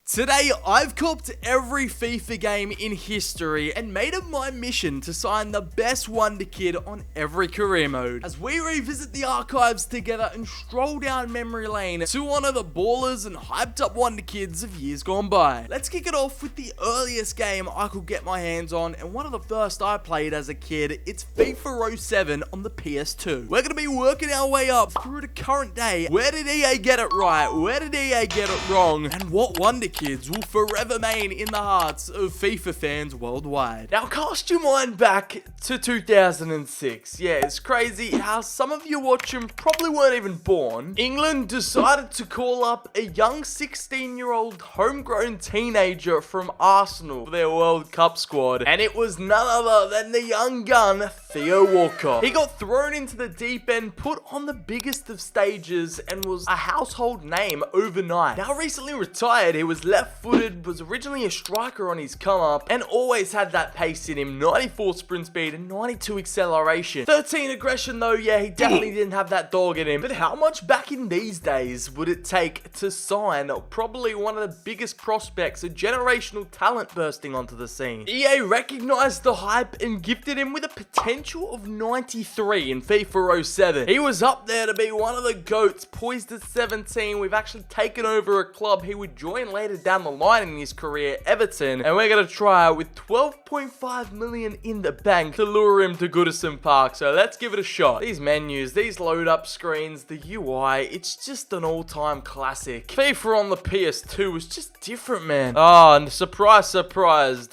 Today, I've copped every FIFA game in history and made it my mission to sign the best Wonder Kid on every career mode. As we revisit the archives together and stroll down memory lane to honor the ballers and hyped up Wonder Kids of years gone by. Let's kick it off with the earliest game I could get my hands on and one of the first I played as a kid. It's FIFA 07 on the PS2. We're going to be working our way up through the current day. Where did EA get it right? Where did EA get it wrong? And what Wonder Kids will forever remain in the hearts of FIFA fans worldwide. Now cast your mind back to 2006. Yeah, it's crazy how some of you watching probably weren't even born. England decided to call up a young 16-year-old homegrown teenager from Arsenal for their World Cup squad, and it was none other than the young gun Theo Walcott. He got thrown into the deep end, put on the biggest of stages, and was a household name overnight. Now recently retired, he was left-footed, was originally a striker on his come-up, and always had that pace in him. 94 sprint speed and 92 acceleration. 13 aggression though, yeah, he definitely didn't have that dog in him. But how much back in these days would it take to sign probably one of the biggest prospects, a generational talent bursting onto the scene? EA recognized the hype and gifted him with a potential of 93 in FIFA 07. He was up there to be one of the GOATs, poised at 17. We've actually taken over a club he would join later down the line in his career, Everton, and we're going to try with 12.5 million in the bank to lure him to Goodison Park. So let's give it a shot. These menus, these load up screens, the UI, it's just an all-time classic. FIFA on the PS2 was just different, man. Oh, and surprise,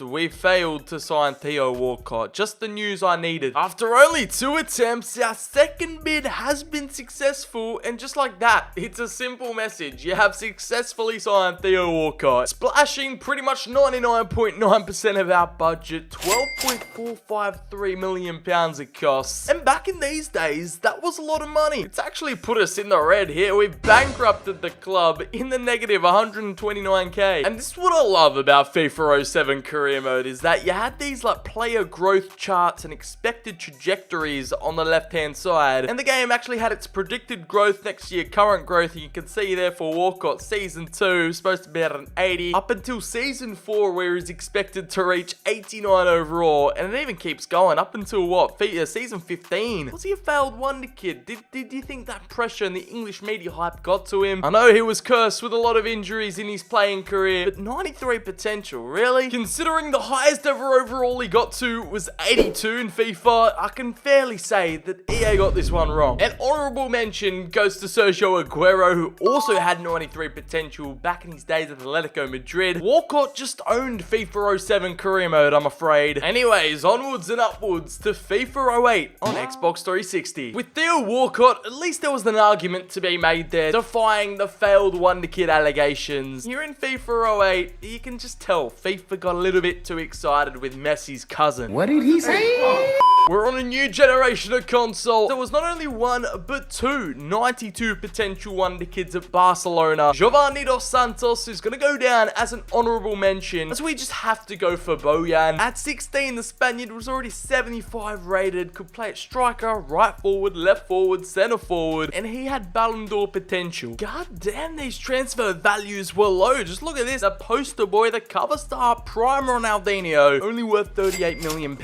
we failed to sign Theo Walcott. Just the news I needed. After only 2 attempts, our second bid has been successful, and just like that, it's a simple message. You have successfully signed Theo Walcott, splashing pretty much 99.9% of our budget, £12.453 million it costs. And back in these days, that was a lot of money. It's actually put us in the red here. We've bankrupted the club in the negative 129k. And this is what I love about FIFA 07 career mode, is that you had these like player growth charts and expected trajectories on the left hand side, and the game actually had its predicted growth next to your current growth. And you can see there for Walcott, season 2 supposed to be at an 80 up until season 4, where he's expected to reach 89 overall, and it even keeps going up until what, season 15. Was he a failed Wonder Kid? Did you think that pressure and the English media hype got to him? I know he was cursed with a lot of injuries in his playing career, but 93 potential, really? Considering the highest ever overall he got to was 82 in FIFA, I can fairly say that EA got this one wrong. An honorable mention goes to Sergio Aguero, who also had 93 potential back in his days at Atletico Madrid. Walcott just owned FIFA 07 career mode, I'm afraid. Anyways, onwards and upwards to FIFA 08 on Xbox 360. With Theo Walcott, at least there was an argument to be made there, defying the failed Wonder Kid allegations. Here in FIFA 08, you can just tell FIFA got a little bit too excited with Messi's cousin. What did he say? We're on a new generation of console. There was not only one, but two 92 potential Wonder Kids at Barcelona. Giovanni Dos Santos is going to go down as an honorable mention, as we just have to go for Bojan. At 16, the Spaniard was already 75 rated, could play at striker, right forward, left forward, center forward, and he had Ballon d'Or potential. God damn, these transfer values were low. Just look at this. The poster boy, the cover star, prime Ronaldinho, only worth £38 million.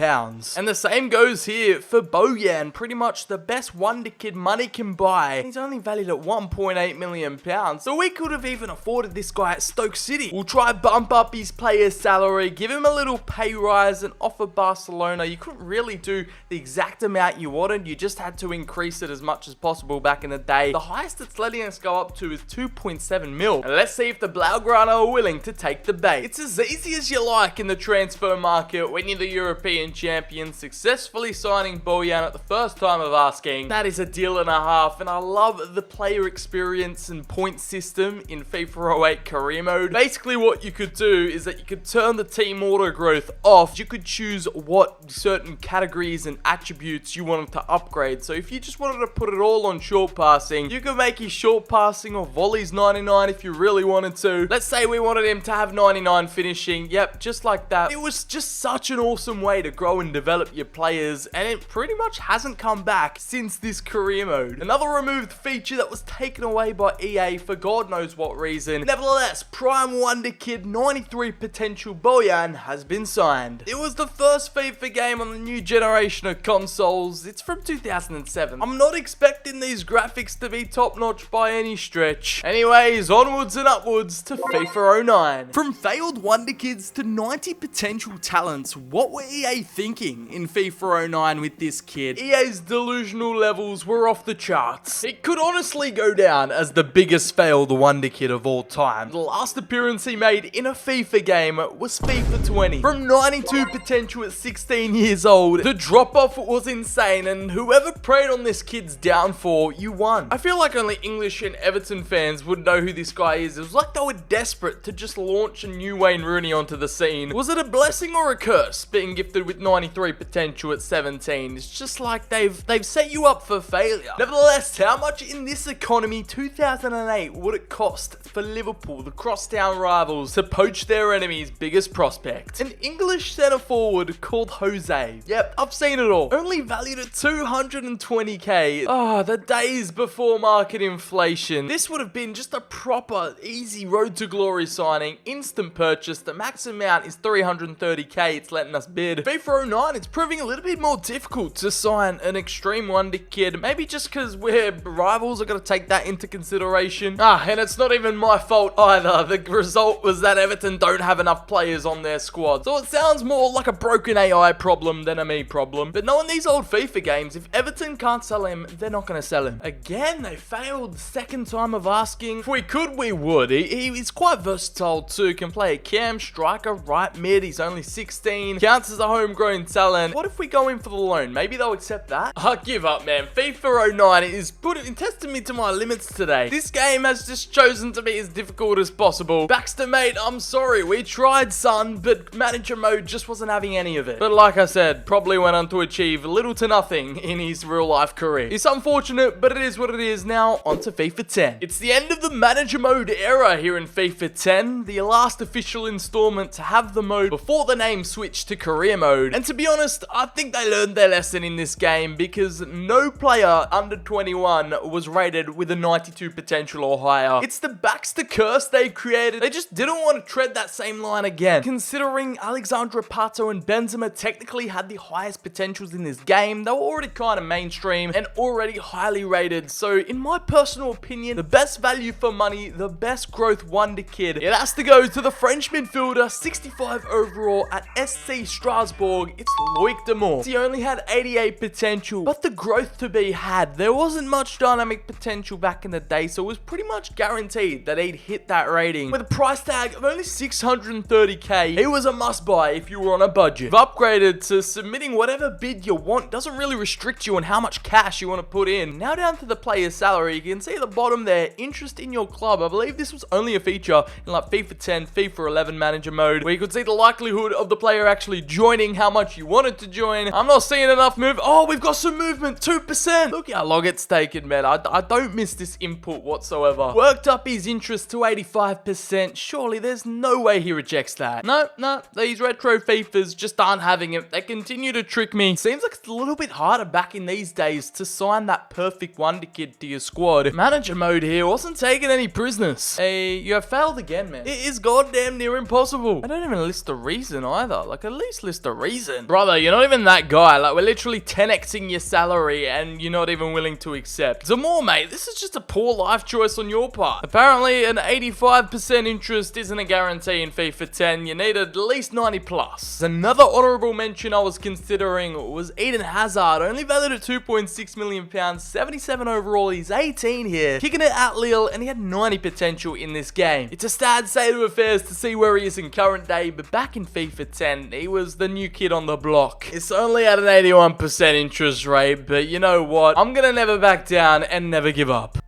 And the same goes here for Bojan, pretty much the best Wonder Kid money can buy. He's only valued at £1.8 million, so we could have even afforded this guy at Stoke City. We'll try bump up his player's salary, give him a little pay rise, and offer Barcelona. You couldn't really do the exact amount you wanted, you just had to increase it as much as possible back in the day. The highest it's letting us go up to is 2.7 mil. And let's see if the Blaugrana are willing to take the bait. It's as easy as you like in the transfer market when you're the European champion. Successfully signing Bojan at the first time of asking, that is a deal and a half. And I love the player experience and point system in FIFA 08 career mode. Basically what you could do is that you could turn the team auto growth off. You could choose what certain categories and attributes you wanted to upgrade. So if you just wanted to put it all on short passing, you could make his short passing or volleys 99 if you really wanted to. Let's say we wanted him to have 99 finishing. Yep, just like that. It was just such an awesome way to grow and develop your players. years, and it pretty much hasn't come back since this career mode. Another removed feature that was taken away by EA for God knows what reason. Nevertheless, Prime Wonderkid 93 potential Boyan has been signed. It was the first FIFA game on the new generation of consoles. It's from 2007. I'm not expecting these graphics to be top notch by any stretch. Anyways, onwards and upwards to FIFA 09. From failed Wonderkids to 90 potential talents, what were EA thinking in FIFA 09 with this kid? EA's delusional levels were off the charts. It could honestly go down as the biggest failed Wonderkid of all time. The last appearance he made in a FIFA game was FIFA 20. From 92 potential at 16 years old, the drop-off was insane, and whoever preyed on this kid's downfall, you won. I feel like only English and Everton fans would know who this guy is. It was like they were desperate to just launch a new Wayne Rooney onto the scene. Was it a blessing or a curse being gifted with 93 potential at 17? It's just like they've set you up for failure. Nevertheless, how much in this economy 2008 would it cost for Liverpool, the crosstown rivals, to poach their enemy's biggest prospect? An English centre forward called Jose. Yep, I've seen it all. Only valued at 220k. Oh, the days before market inflation. This would have been just a proper, easy road to glory signing. Instant purchase. The max amount is 330k. It's letting us bid. FIFA 09, it's proving a little bit more difficult to sign an extreme wonder kid. Maybe just because we're rivals, are going to take that into consideration. And it's not even my fault either. The result was that Everton don't have enough players on their squad. So it sounds more like a broken AI problem than a me problem. But knowing these old FIFA games, if Everton can't sell him, they're not going to sell him. Again, they failed. Second time of asking. If we could, we would. He's quite versatile too. Can play a cam, striker, right mid. He's only 16. Counts as a homegrown talent. What if we go in for the loan? Maybe they'll accept that? I give up, man. FIFA 09 is testing me to my limits today. This game has just chosen to be as difficult as possible. Baxter, mate, I'm sorry. We tried, son, but manager mode just wasn't having any of it. But like I said, probably went on to achieve little to nothing in his real life career. It's unfortunate, but it is what it is. Now, on to FIFA 10. It's the end of the manager mode era here in FIFA 10, the last official installment to have the mode before the name switched to career mode. And to be honest, I think they learned their lesson in this game, because no player under 21 was rated with a 92 potential or higher. It's the Baxter curse they've created. They just didn't want to tread that same line again. Considering Alexandre Pato and Benzema technically had the highest potentials in this game, they were already kind of mainstream and already highly rated. So in my personal opinion, the best value for money, the best growth wonder kid, it has to go to the French midfielder, 65 overall at SC Strasbourg. It's Loic Demour. He only had 88 potential, but the growth to be had. There wasn't much dynamic potential back in the day, so it was pretty much guaranteed that he'd hit that rating. With a price tag of only 630k, he was a must buy if you were on a budget. You've upgraded to submitting whatever bid you want. Doesn't really restrict you on how much cash you want to put in. Now down to the player's salary. You can see at the bottom there, interest in your club. I believe this was only a feature in like FIFA 10, FIFA 11 manager mode, where you could see the likelihood of the player actually joining, how much you wanted to join. I'm not seeing enough move. Oh, we've got some movement, 2%. Look how long it's taken, man. I don't miss this input whatsoever. Worked up his interest to 85%. Surely there's no way he rejects that. No, these retro FIFAs just aren't having it. They continue to trick me. Seems like it's a little bit harder back in these days to sign that perfect wonder kid to your squad. Manager mode here wasn't taking any prisoners. Hey, you have failed again, man. It is goddamn near impossible. I don't even list a reason either. Like, at least list a reason. Brother, you're not even that guy. Like, we're literally 10xing your salary and you're not even willing to accept. Zamor, mate, this is just a poor life choice on your part. Apparently, an 85% interest isn't a guarantee in FIFA 10. You need at least 90 plus. Another honorable mention I was considering was Eden Hazard, only valued at £2.6 million, 77 overall. He's 18 here, kicking it at Lille, and he had 90 potential in this game. It's a sad state of affairs to see where he is in current day, but back in FIFA 10, he was the new kid on the block. It's only at an 81% interest rate, but you know what? I'm gonna never back down and never give up.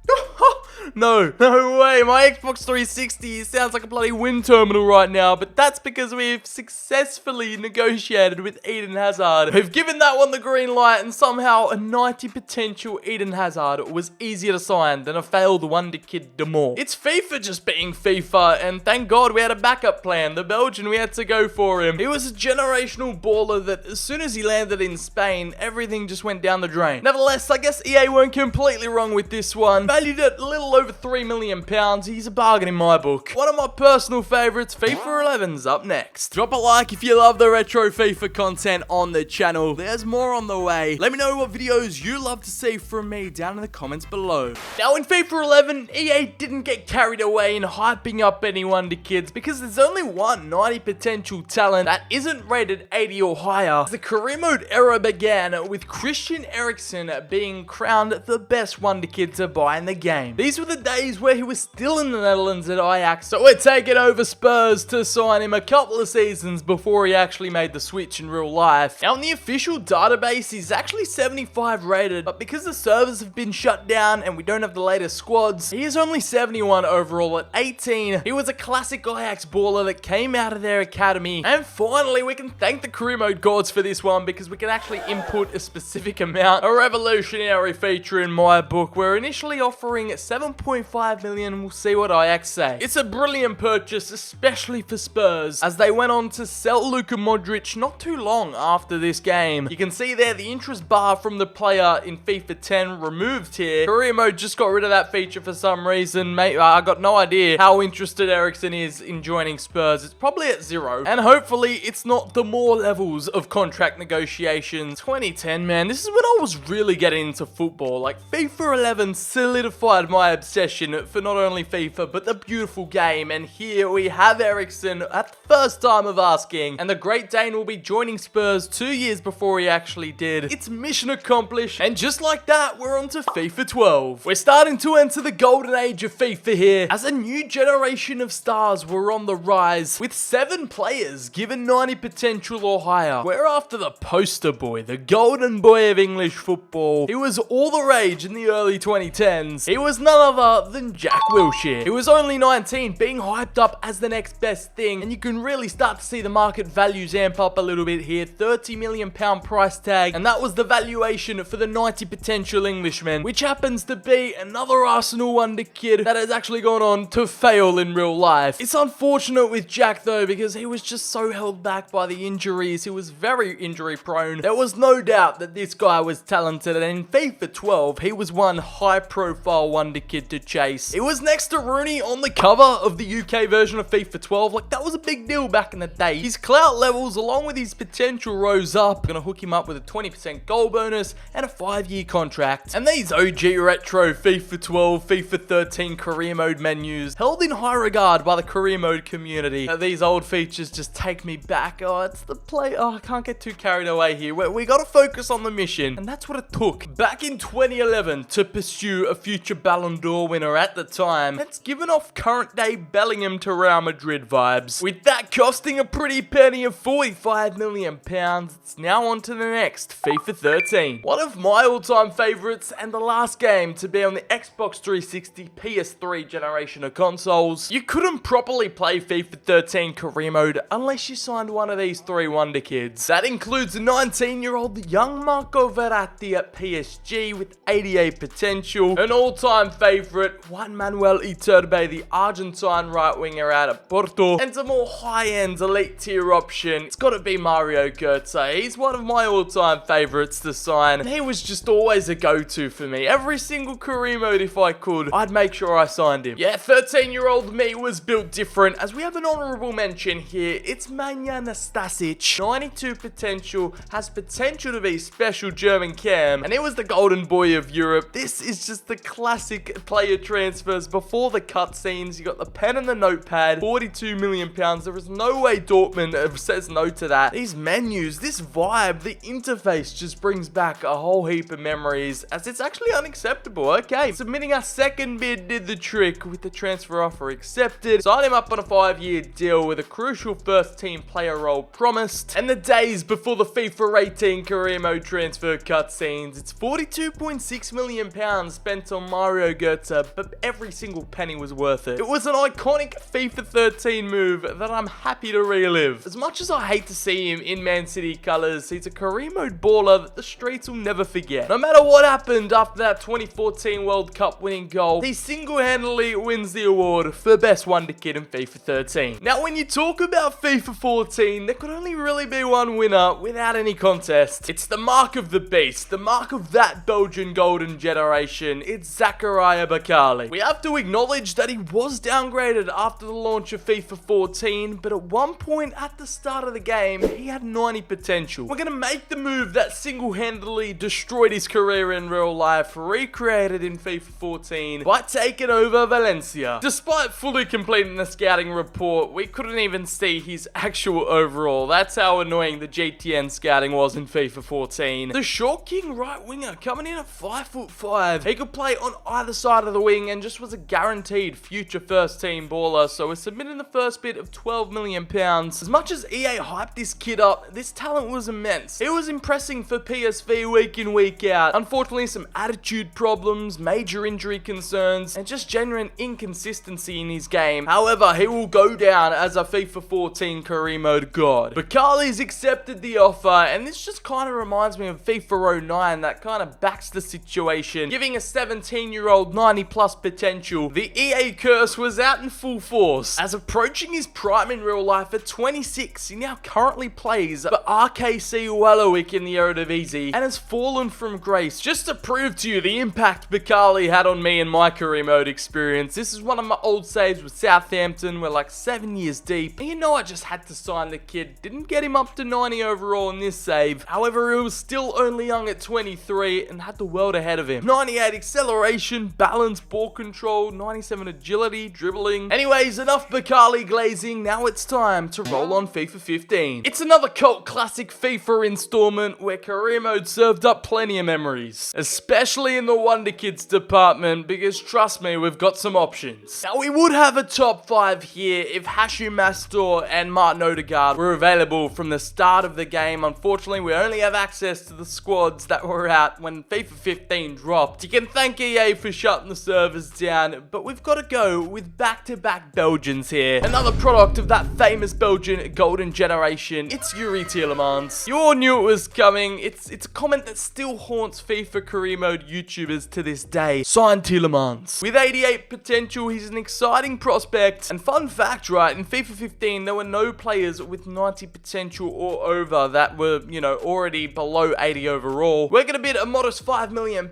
No way. My Xbox 360 sounds like a bloody wind terminal right now, but that's because we've successfully negotiated with Eden Hazard. We've given that one the green light, and somehow a 90 potential Eden Hazard was easier to sign than a failed WonderKid demo. It's FIFA just being FIFA, and thank God we had a backup plan. The Belgian, we had to go for him. He was a generational baller that as soon as he landed in Spain, everything just went down the drain. Nevertheless, I guess EA weren't completely wrong with this one. Valued at a little over £3 million, he's a bargain in my book. One of my personal favorites, FIFA 11's up next. Drop a like if you love the retro FIFA content on the channel. There's more on the way. Let me know what videos you love to see from me down in the comments below. Now in FIFA 11, EA didn't get carried away in hyping up any WonderKids because there's only one 90 potential talent that isn't rated 80 or higher. The career mode era began with Christian Eriksen being crowned the best WonderKid to buy in the game. These were the days where he was still in the Netherlands at Ajax, so we're taking over Spurs to sign him a couple of seasons before he actually made the switch in real life. Now in the official database, he's actually 75 rated, but because the servers have been shut down and we don't have the latest squads, he is only 71 overall at 18. He was a classic Ajax baller that came out of their academy, and finally we can thank the career mode gods for this one because we can actually input a specific amount. A revolutionary feature in my book. We're initially offering 7.5 million, we'll see what Ajax say. It's a brilliant purchase, especially for Spurs, as they went on to sell Luka Modric not too long after this game. You can see there the interest bar from the player in FIFA 10 removed here. Career mode just got rid of that feature for some reason. Mate, I got no idea how interested Eriksen is in joining Spurs. It's probably at 0. And hopefully it's not the more levels of contract negotiations. 2010, man, this is when I was really getting into football. Like, FIFA 11 solidified my obsession for not only FIFA, but the beautiful game. And here we have Eriksen at the first time of asking. And the Great Dane will be joining Spurs 2 years before he actually did. It's mission accomplished. And just like that, we're on to FIFA 12. We're starting to enter the golden age of FIFA here, as a new generation of stars were on the rise, with 7 players given 90 potential or higher. We're after the poster boy, the golden boy of English football. He was all the rage in the early 2010s. He was none other than Jack Wilshere. He was only 19, being hyped up as the next best thing, and you can really start to see the market values amp up a little bit here. £30 million price tag, and that was the valuation for the 90 potential Englishman, which happens to be another Arsenal WonderKid that has actually gone on to fail in real life. It's unfortunate with Jack though, because he was just so held back by the injuries. He was very injury prone. There was no doubt that this guy was talented, and in FIFA 12 he was one high profile WonderKid to chase. It was next to Rooney on the cover of the UK version of FIFA 12. Like, that was a big deal back in the day. His clout levels along with his potential rose up. Gonna hook him up with a 20% goal bonus and a 5-year contract. And these OG retro FIFA 12, FIFA 13 career mode menus held in high regard by the career mode community. These old features just take me back. Oh, it's the play. Oh, I can't get too carried away here. We gotta focus on the mission, and that's what it took back in 2011 to pursue a future Ballon d'Or winner at the time. That's given off current day Bellingham to Real Madrid vibes. With that costing a pretty penny of £45 million, it's now on to the next, FIFA 13. One of my all-time favorites, and the last game to be on the Xbox 360 PS3 generation of consoles. You couldn't properly play FIFA 13 career mode unless you signed one of these 3 WonderKids. That includes a 19-year-old young Marco Verratti at PSG with 88 potential, an all-time favorite Juan Manuel Iturbe, the Argentine right winger out of Porto, and a more high-end elite tier option. It's got to be Mario Götze. He's one of my all-time favorites to sign, and he was just always a go-to for me. Every single career mode, if I could, I'd make sure I signed him. Yeah, 13-year-old me was built different, as we have an honorable mention here. It's Manja Nastasic. 92 potential, has potential to be special German cam, and he was the golden boy of Europe. This is just the classic player transfers before the cutscenes. You got the pen and the notepad, £42 million. There is no way Dortmund says no to that. These menus, this vibe, the interface just brings back a whole heap of memories, as it's actually unacceptable. Okay, submitting our second bid did the trick with the transfer offer accepted. Signed him up on a 5-year deal with a crucial first team player role promised. And the days before the FIFA 18 career mode transfer cutscenes, it's £42.6 million spent on Mario Götze character, but every single penny was worth it. It was an iconic FIFA 13 move that I'm happy to relive. As much as I hate to see him in Man City colours, he's a career mode baller that the streets will never forget. No matter what happened after that 2014 World Cup winning goal, he single-handedly wins the award for Best Wonder Kid in FIFA 13. Now, when you talk about FIFA 14, there could only really be one winner without any contest. It's the mark of the beast, the mark of that Belgian golden generation. It's Zakaria Bakali. We have to acknowledge that he was downgraded after the launch of FIFA 14, but at one point at the start of the game, he had 90 potential. We're gonna make the move that single-handedly destroyed his career in real life, recreated in FIFA 14 by taking over Valencia. Despite fully completing the scouting report, we couldn't even see his actual overall. That's how annoying the GTN scouting was in FIFA 14. The short king right winger coming in at 5'5". He could play on either side of the wing and just was a guaranteed future first team baller, so we're submitting the first bid of £12 million. As much as EA hyped this kid up, this talent was immense. He was impressing for PSV week in, week out. Unfortunately, some attitude problems, major injury concerns, and just genuine inconsistency in his game. However, he will go down as a FIFA 14 career mode god. Bakali's accepted the offer, and this just kind of reminds me of FIFA 09 that kind of backs the situation, giving a 17-year-old 90 plus potential. The EA curse was out in full force. As approaching his prime in real life at 26, he now currently plays for RKC Waalwijk in the Eredivisie and has fallen from grace. Just to prove to you the impact Bakali had on me in my career mode experience, this is one of my old saves with Southampton. We're like 7 years deep, and you know I just had to sign the kid. Didn't get him up to 90 overall in this save. However, he was still only young at 23 and had the world ahead of him. 98 acceleration, balance, ball control, 97 agility, dribbling. Anyways, enough Bakali glazing. Now it's time to roll on FIFA 15. It's another cult classic FIFA installment where career mode served up plenty of memories, especially in the Wonderkids department, because trust me, we've got some options. Now, we would have a top 5 here if Hashim Mastor and Martin Odegaard were available from the start of the game. Unfortunately, we only have access to the squads that were out when FIFA 15 dropped. You can thank EA for shutting the servers down, but we've got to go with back-to-back Belgians here. Another product of that famous Belgian golden generation. It's Yuri Tielemans. You all knew it was coming. It's a comment that still haunts FIFA career mode YouTubers to this day. Sign Tielemans. With 88 potential, he's an exciting prospect. And fun fact, right, in FIFA 15, there were no players with 90 potential or over that were, you know, already below 80 overall. We're going to bid a modest £5 million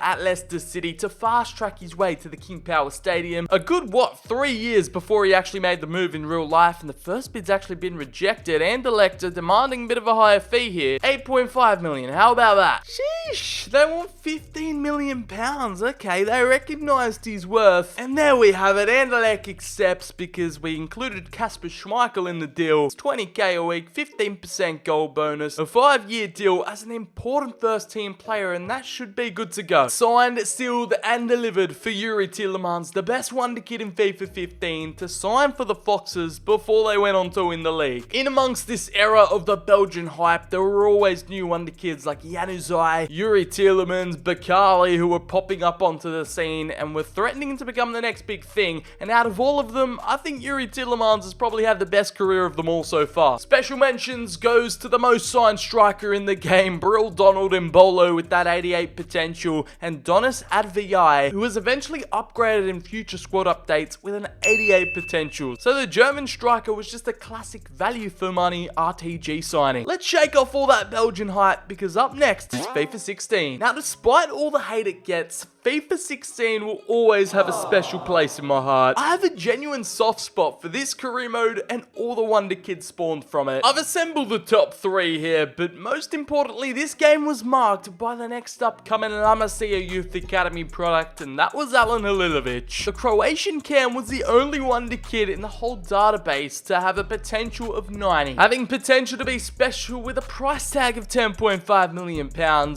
at Leicester City to fast track his way to the King Power Stadium. A good, 3 years before he actually made the move in real life, and the first bid's actually been rejected, and Elector demanding a bit of a higher fee here. 8.5 million, how about that? Sheesh, they want 15 million pounds. Okay, they recognised his worth, and there we have it. Anderlecht accepts because we included Kasper Schmeichel in the deal. It's 20k a week, 15% goal bonus, a 5-year deal as an important first team player, and that should be good to go. Signed, sealed, and delivered for Yuri Tielemans, the best wonder kid in FIFA 15, to sign for the Foxes before they went on to win the league. In amongst this era of the Belgian hype, there were always new wonder kids like Januzaj, Yuri Tielemans, Bakali, who were popping up onto the scene and were threatening to become the next big thing. And out of all of them, I think Yuri Tielemans has probably had the best career of them all so far. Special mentions goes to the most signed striker in the game, Brill Donald Mbolo, with that 88 potential, and Donis Adviyai, who was eventually upgraded in future squad updates with an 88 potential. So the German striker was just a classic value for money RTG signing. Let's shake off all that Belgian hype, because up next is FIFA 16. Now, despite all the hate it gets, FIFA 16 will always have a special place in my heart. I have a genuine soft spot for this career mode and all the Wonder Kids spawned from it. I've assembled the top 3 here, but most importantly, this game was marked by the next upcoming La Masia Youth Academy product, and that was Alen Halilovic. The Croatian cam was the only Wonder Kid in the whole database to have a potential of 90. Having potential to be special with a price tag of £10.5 million,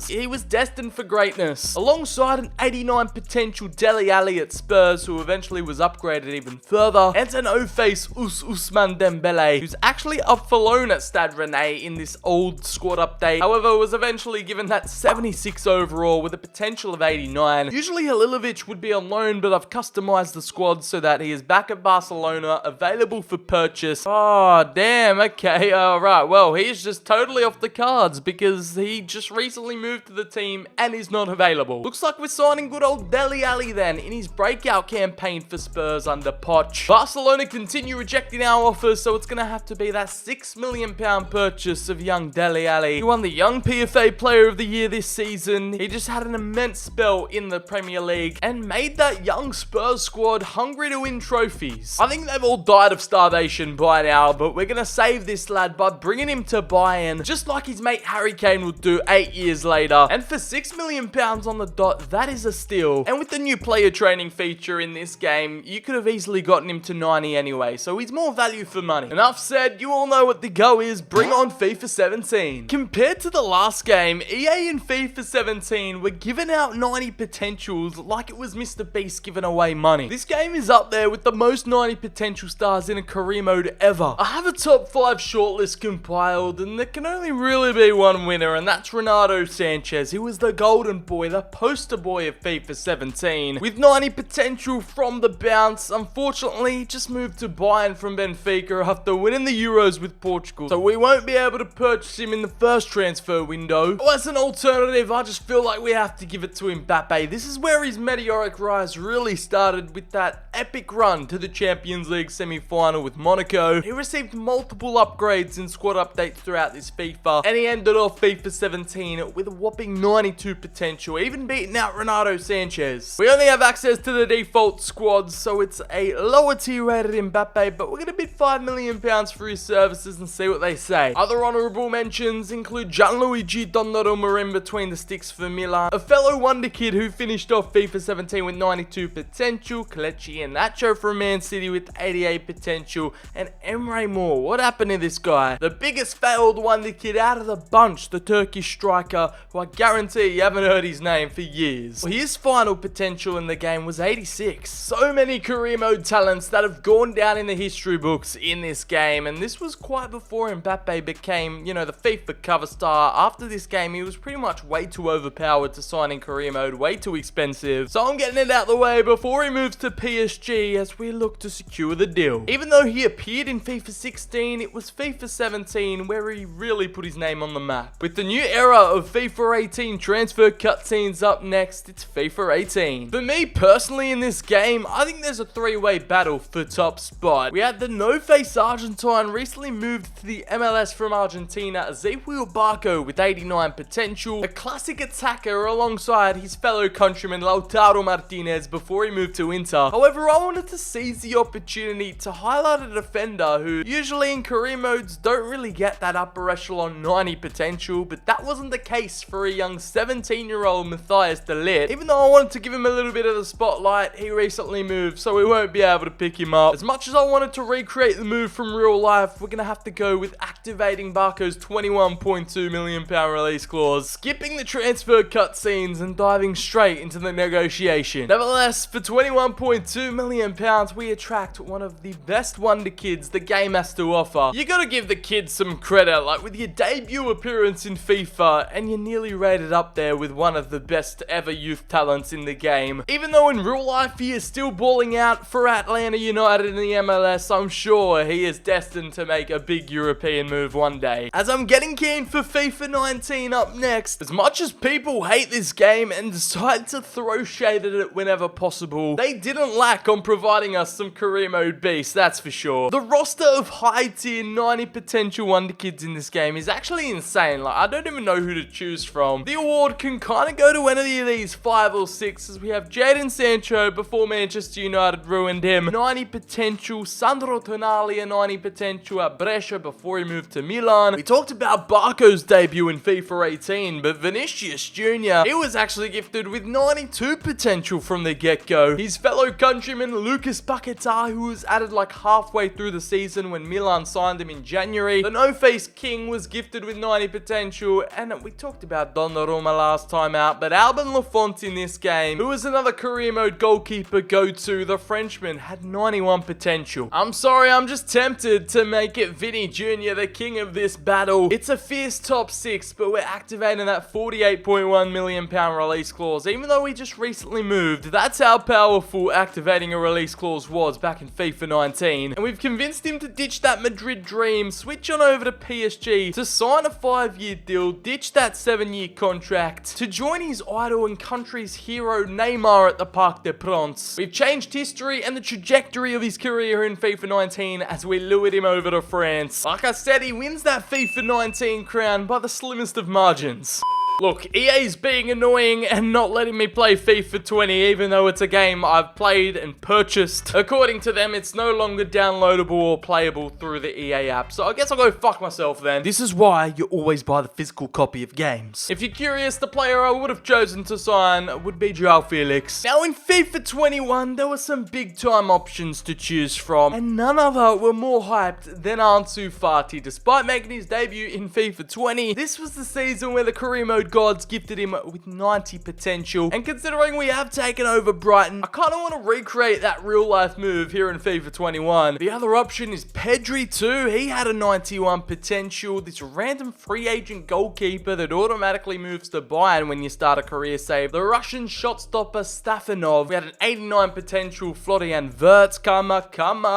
he was destined for greatness. Alongside an 80 89 potential Dele Alli at Spurs, who eventually was upgraded even further, and an O-face Usman Dembele, who's actually up for loan at Stade Rennais in this old squad update. However, was eventually given that 76 overall with a potential of 89. Usually Halilovic would be on loan, but I've customized the squad so that he is back at Barcelona, available for purchase. Oh, damn, okay, alright, well, he's just totally off the cards because he just recently moved to the team and is not available. Looks like we're signing good old Dele Alli then in his breakout campaign for Spurs under Poch. Barcelona continue rejecting our offers, so it's going to have to be that £6 million purchase of young Dele Alli. He won the Young PFA Player of the Year this season. He just had an immense spell in the Premier League and made that young Spurs squad hungry to win trophies. I think they've all died of starvation by now, but we're going to save this lad by bringing him to Bayern, just like his mate Harry Kane would do 8 years later. And for £6 million on the dot, that is a steal. And with the new player training feature in this game, you could have easily gotten him to 90 anyway, so he's more value for money. Enough said, you all know what the go is. Bring on FIFA 17. Compared to the last game, EA in FIFA 17 were giving out 90 potentials like it was Mr. Beast giving away money. This game is up there with the most 90 potential stars in a career mode ever. I have a top 5 shortlist compiled, and there can only really be one winner, and that's Renato Sanchez. He was the golden boy, the poster boy of FIFA 17. With 90 potential from the bounce, unfortunately, he just moved to Bayern from Benfica after winning the Euros with Portugal, so we won't be able to purchase him in the first transfer window. As an alternative, I just feel like we have to give it to Mbappe. This is where his meteoric rise really started with that epic run to the Champions League semi-final with Monaco. He received multiple upgrades and squad updates throughout this FIFA, and he ended off FIFA 17 with a whopping 92 potential, even beating out Renato Sanchez. We only have access to the default squads, so it's a lower tier rated Mbappe, but we're going to bid £5 million for his services and see what they say. Other honourable mentions include Gianluigi Donnarumma in between the sticks for Milan, a fellow Wonderkid who finished off FIFA 17 with 92 potential, Kelechi and Nacho from Man City with 88 potential, and Emre Mor. What happened to this guy? The biggest failed Wonderkid out of the bunch, the Turkish striker, who I guarantee you haven't heard his name for years. Well, his final potential in the game was 86. So many career mode talents that have gone down in the history books in this game, and this was quite before Mbappe became, you know, the FIFA cover star. After this game, he was pretty much way too overpowered to sign in career mode, way too expensive. So I'm getting it out the way before he moves to PSG as we look to secure the deal. Even though he appeared in FIFA 16, it was FIFA 17 where he really put his name on the map. With the new era of FIFA 18 transfer cutscenes up next, it's FIFA 18. For me personally in this game, I think there's a three-way battle for top spot. We had the no-face Argentine recently moved to the MLS from Argentina, Ezequiel Barco with 89 potential, a classic attacker alongside his fellow countryman Lautaro Martinez before he moved to Inter. However, I wanted to seize the opportunity to highlight a defender who usually in career modes don't really get that upper echelon 90 potential, but that wasn't the case for a young 17-year-old Matthias de Ligt. Even though I wanted to give him a little bit of the spotlight, he recently moved, so we won't be able to pick him up. As much as I wanted to recreate the move from real life, we're gonna have to go with activating Barco's £21.2 million release clause, skipping the transfer cutscenes and diving straight into the negotiation. Nevertheless, for £21.2 million, we attract one of the best Wonderkids the game has to offer. You gotta give the kid some credit, like with your debut appearance in FIFA, and you're nearly rated up there with one of the best ever youth talents in the game. Even though in real life he is still balling out for Atlanta United in the MLS, I'm sure he is destined to make a big European move one day. As I'm getting keen for FIFA 19 up next, as much as people hate this game and decide to throw shade at it whenever possible, they didn't lack on providing us some career mode beasts, that's for sure. The roster of high tier 90 potential Wonderkids in this game is actually insane. Like, I don't even know who to choose from. The award can kind of go to any of these 5 or 6, as we have Jadon Sancho before Manchester United ruined him, 90 potential, Sandro Tonali, 90 potential at Brescia before he moved to Milan. We talked about Barco's debut in FIFA 18, but Vinicius Jr., he was actually gifted with 92 potential from the get-go. His fellow countryman Lucas Paquetá, who was added like halfway through the season when Milan signed him in January. The no-face king was gifted with 90 potential, and we talked about Donnarumma last time out, but Albin Lafont in this game. Who was another career mode goalkeeper go-to? The Frenchman had 91 potential. I'm sorry, I'm just tempted to make it Vinny Jr. the king of this battle. It's a fierce top 6, but we're activating that £48.1 million release clause, even though we just recently moved. That's how powerful activating a release clause was back in FIFA 19. And we've convinced him to ditch that Madrid dream, switch on over to PSG, to sign a 5-year deal, ditch that 7-year contract, to join his idol and country's hero Neymar at the Parc des Princes. We've changed history and the trajectory of his career in FIFA 19 as we lured him over to France. Like I said, he wins that FIFA 19 crown by the slimmest of margins. Look, EA's being annoying and not letting me play FIFA 20 even though it's a game I've played and purchased. According to them, it's no longer downloadable or playable through the EA app, so I guess I'll go fuck myself then. This is why you always buy the physical copy of games. If you're curious, the player I would have chosen to sign would be Joao Felix. Now in FIFA 21, there were some big time options to choose from, and none other were more hyped than Ansu Fati. Despite making his debut in FIFA 20, this was the season where the career mode gods gifted him with 90 potential, and considering we have taken over Brighton, I kind of want to recreate that real life move here in FIFA 21. The other option is Pedri too. He had a 91 potential, this random free agent goalkeeper that automatically moves to Bayern when you start a career save. The Russian shot stopper Stafanov, we had an 89 potential Florian Wirtz, Kamavinga.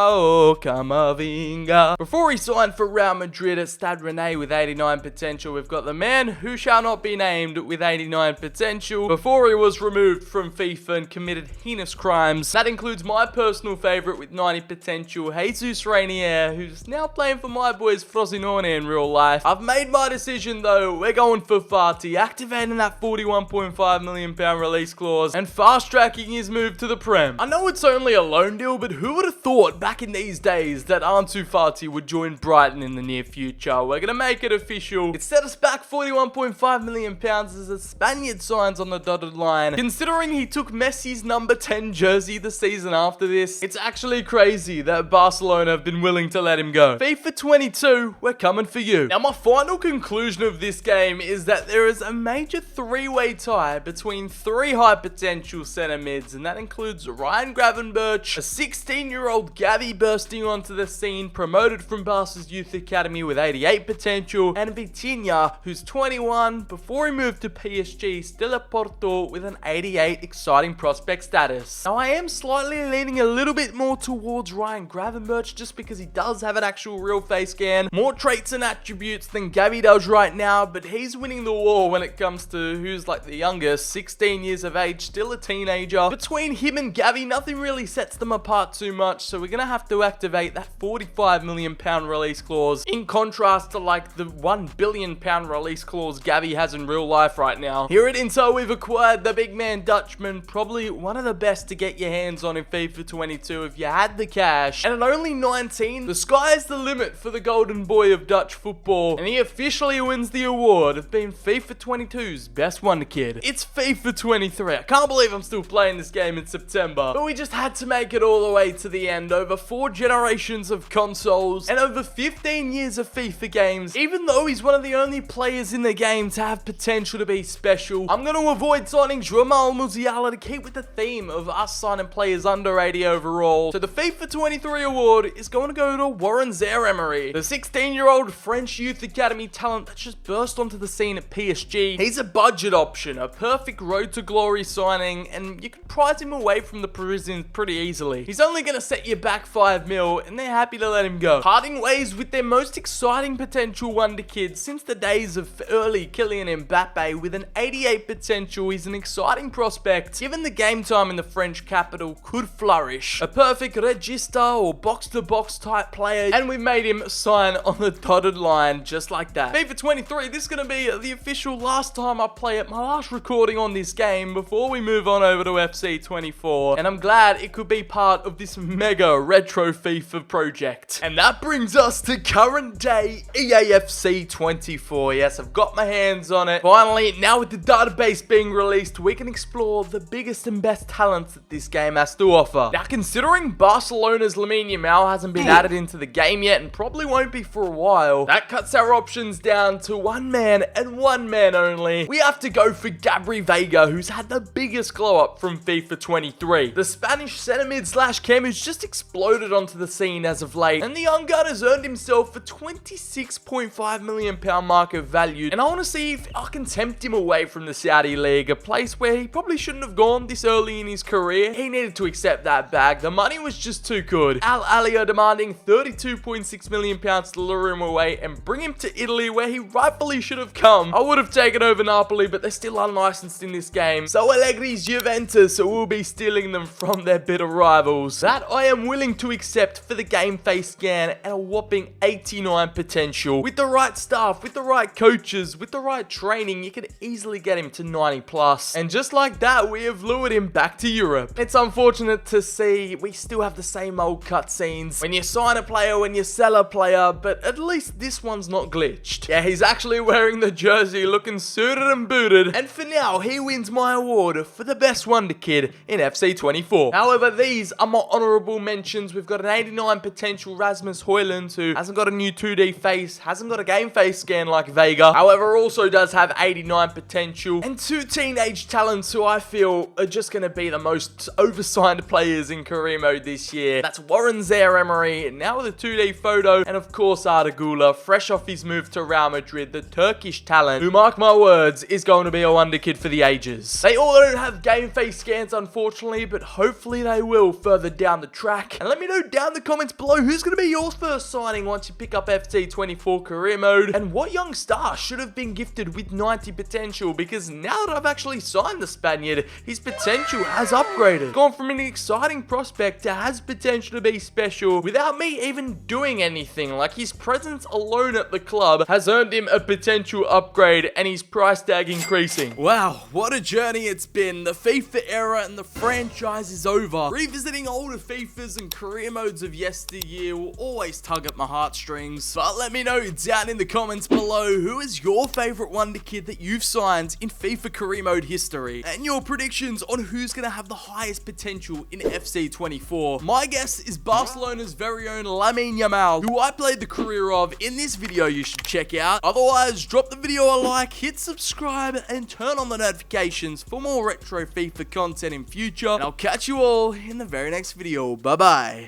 Before he signed for Real Madrid at Stade Rennais with 89 potential, we've got the man who shall not be named with 89 potential before he was removed from FIFA and committed heinous crimes. That includes my personal favourite with 90 potential, Jesus Rainier, who's now playing for my boys Frosinone in real life. I've made my decision though, we're going for Fati, activating that £41.5 million release clause and fast-tracking his move to the Prem. I know it's only a loan deal, but who would have thought back in these days that Ansu Fati would join Brighton in the near future? We're gonna make it official. It set us back £41.5 million as a Spaniard signs on the dotted line. Considering he took Messi's number 10 jersey the season after this, it's actually crazy that Barcelona have been willing to let him go. FIFA 22, we're coming for you. Now my final conclusion of this game is that there is a major three-way tie between 3 high potential centre mids, and that includes Ryan Gravenberch, a 16-year-old Gavi bursting onto the scene, promoted from Barca's youth academy with 88 potential, and Vitinha, who's 21, before he moved to PSG, still at Porto with an 88 exciting prospect status. Now I am slightly leaning a little bit more towards Ryan Gravenberch just because he does have an actual real face scan, more traits and attributes than Gavi does right now, but he's winning the war when it comes to who's like the youngest, 16 years of age, still a teenager. Between him and Gavi, nothing really sets them apart too much, so we're gonna have to activate that £45 million release clause, in contrast to like the £1 billion release clause Gavi has in real life right now. Here at Intel, we've acquired the big man Dutchman, probably one of the best to get your hands on in FIFA 22 if you had the cash. And at only 19, the sky is the limit for the golden boy of Dutch football, and he officially wins the award of being FIFA 22's best wonder kid. It's FIFA 23. I can't believe I'm still playing this game in September, but we just had to make it all the way to the end. Over 4 generations of consoles and over 15 years of FIFA games. Even though he's one of the only players in the game to have potential to be special, I'm going to avoid signing Jamal Musiala to keep with the theme of us signing players under 80 overall. So the FIFA 23 award is going to go to Warren Zaire-Emery, the 16-year-old French youth academy talent that just burst onto the scene at PSG. He's a budget option, a perfect road to glory signing, and you can prize him away from the Parisians pretty easily. He's only going to set you back 5 mil, and they're happy to let him go. Parting ways with their most exciting potential wonder kid since the days of early Kylian Mbappe with an 88 potential. He's an exciting prospect. Given the game time in the French capital, could flourish. A perfect regista or box-to-box type player, and we made him sign on the dotted line just like that. FIFA 23, this is going to be the official last time I play it, my last recording on this game before we move on over to FC 24, and I'm glad it could be part of this mega retro FIFA project. And that brings us to current day EAFC 24. Yes, I've got my hands on it. Finally, now with the database being released, we can explore the biggest and best talents that this game has to offer. Now, considering Barcelona's Lamine Yamal hasn't been added into the game yet and probably won't be for a while, that cuts our options down to one man and one man only. We have to go for Gabri Vega, who's had the biggest glow up from FIFA 23. The Spanish centre mid slash cam who's just exploded onto the scene as of late, and the young gun has earned himself a £26.5 million market value, and I want to see if I can tempt him away from the Saudi League, a place where he probably shouldn't have gone this early in his career. He needed to accept that bag. The money was just too good. Al Ahly are demanding £32.6 million to lure him away and bring him to Italy, where he rightfully should have come. I would have taken over Napoli, but they're still unlicensed in this game, so Allegri's Juventus will be stealing them from their bitter rivals. That I am willing to accept for the game face scan and a whopping 89 potential. With the right staff, with the right coaches, with the right training, you can easily get him to 90 plus. And just like that, we have lured him back to Europe. It's unfortunate to see we still have the same old cutscenes when you sign a player, when you sell a player, but at least this one's not glitched. Yeah, he's actually wearing the jersey, looking suited and booted, and for now, he wins my award for the best Wonder Kid in FC 24. However, these are my honourable mentions. We've got an 89 potential Rasmus Højlund, who hasn't got a new 2D face, hasn't got a game face scan like Vega, however, also does have 89 potential, and two teenage talents who I feel are just going to be the most oversigned players in career mode this year. That's Warren Zaire-Emery, now with a 2D photo, and of course Arda Güler, fresh off his move to Real Madrid, the Turkish talent, who, mark my words, is going to be a Wonder Kid for the ages. They all don't have game face scans, unfortunately, but hopefully they will further down the track. And let me know down in the comments below who's going to be your first signing once you pick up FC 24 career mode, and what young star should have been gifted with 90 potential, because now that I've actually signed the Spaniard, his potential has upgraded. Gone from an exciting prospect to has potential to be special without me even doing anything. Like, his presence alone at the club has earned him a potential upgrade and his price tag increasing. Wow, what a journey it's been. The FIFA era and the franchise is over. Revisiting older FIFAs and career modes of yesteryear will always tug at my heartstrings. But let me know down in the comments below who is your favorite Wonder Kid that you've signed in FIFA career mode history, and your predictions on who's going to have the highest potential in FC 24. My guess is Barcelona's very own Lamine Yamal, who I played the career of in this video you should check out. Otherwise, drop the video a like, hit subscribe, and turn on the notifications for more retro FIFA content in future. And I'll catch you all in the very next video. Bye bye.